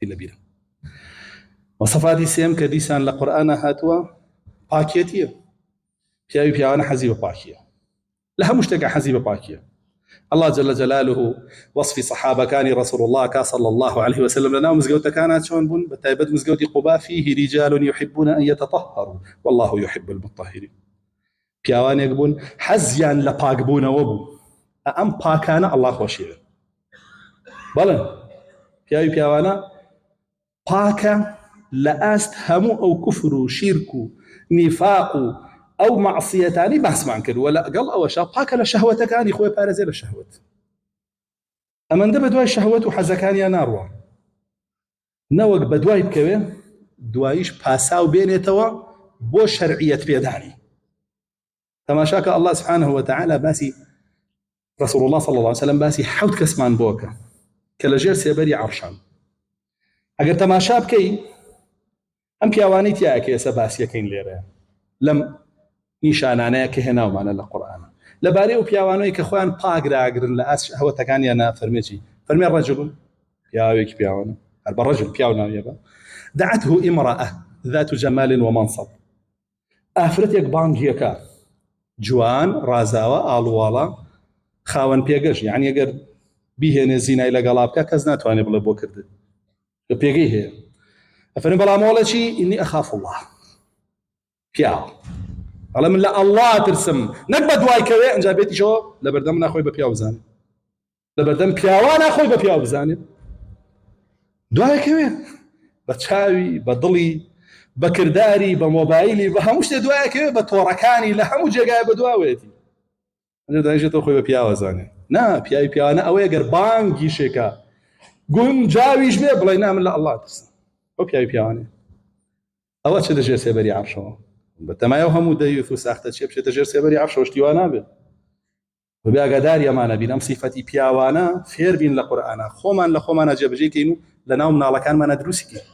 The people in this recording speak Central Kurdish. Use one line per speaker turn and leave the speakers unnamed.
لبيرة. وصفاتي سيم كديسان لقرآن هاتوا باكيتية پیاوی پیاوانە حەزی بە پاکیە لە هەموو شتێکە حەزی بە پاکیە. الله جل جلاله وصفی صحابەکانی رسول الله کا صلى الله عليه وسلم لەناو مزگەوتەکانە چۆن بوون بە تایبەت مزگەوتی قوبا فيه رجال يحبون أن يتطهروا والله يحب المطهرين. پیاوانێک بوون حەزیان لە پاکبوونەوە بوو ئەم پاکانە الله خۆشیوێ. بەڵێن پیاوی پیاوانە پاکە لە ئاست هەموو ئەو کوفر و شیرک و نیفاق و ئەو معصیەتانی باسمان کردووە لەگەڵ ئەوەشە پاکە لە شەهوەتەکانی خۆی پارێزێ لە شەهوەت. ئەمەندە بە دوای شەهوەت و حەزەکانیان ناڕوە نەوەک بە دوای بکەوێ دواییش پاسا و بێنێتەوە بۆ شەرعیەت پێدانی. تەماشاکە الله سبحانه وتعالى باسی رسول الله صلى الله عليه وسلم باسی حەوت کەسمان بۆکە کە لە ژێر سێبەری عەرشان. ئەگەر تەماشا بکەی ئەم پیاوانەی تایە کە ئێستا باسیەکەین لێرەیە لەم نیشانانەیە کە هێناومانە لە قورئانە لەبارەی ئەو پیاوانەی کە خۆیان پاکراگرن لە ئاست شەهوەتەکانیان فەرمێکی فەرمێ ڕەجڵ پیاوێکی پیاوانە هەر بە ڕەجڵ پیاو ناویەبە دعته امرأة ذات جمال ومنصب ئافرەتێک بانگیەکە جوان ڕازاوە ئاڵوواڵە خاوەن پێگەش یعنی ئەگەر بیهێنێ زینای لەگەڵا بکە کەس ناتوانێت بڵێ بۆ کردن کە پێگەی هەیە ئەفەرمێ بەڵام مۆڵەکی ئینی ئەخاف الله پیاو ئەڵێ من لە ئەڵڵا ترسم نەک بە دوایکەوێ ئەنجا بێتیشەوە لە بەردەم ناخۆی بە پیاو بزانێت لە بەردەم پیاوان ناخۆی بە پیاو بزانێت دوایکەوێ بە چاوی بە دڵی بە کردداری بە مۆبایلی بە هەموو شتێ دوایکەوێ بە تۆڕەکانی لە هەموو جێگای بە دواوێتی ئەنجا دانیشێتەوە خۆی بە پیاوە زانێت نا پیاوی پیاوانە ئەوەیە گەر بانگی شێکە گونجاویش بێ بڵێ نا من لە ئەڵڵا ترسم ئەو پیاوی پیاوانێ ئەوە چ دەژێر سێبەری عەرشەوە بەتەمایە هەموو دەیوت و ساختە چێ بچێتە ژێر سێبەری عەرشەوە شتیوا نابێت بەبێ ئاگاداری ئەمانە بین ئەم سیفەتی پیاوانە فێر بین لە قورئانە خۆمان لە خۆمانە جێبەجێکەین و لە ناو مناڵەکانمانە دروستیکەین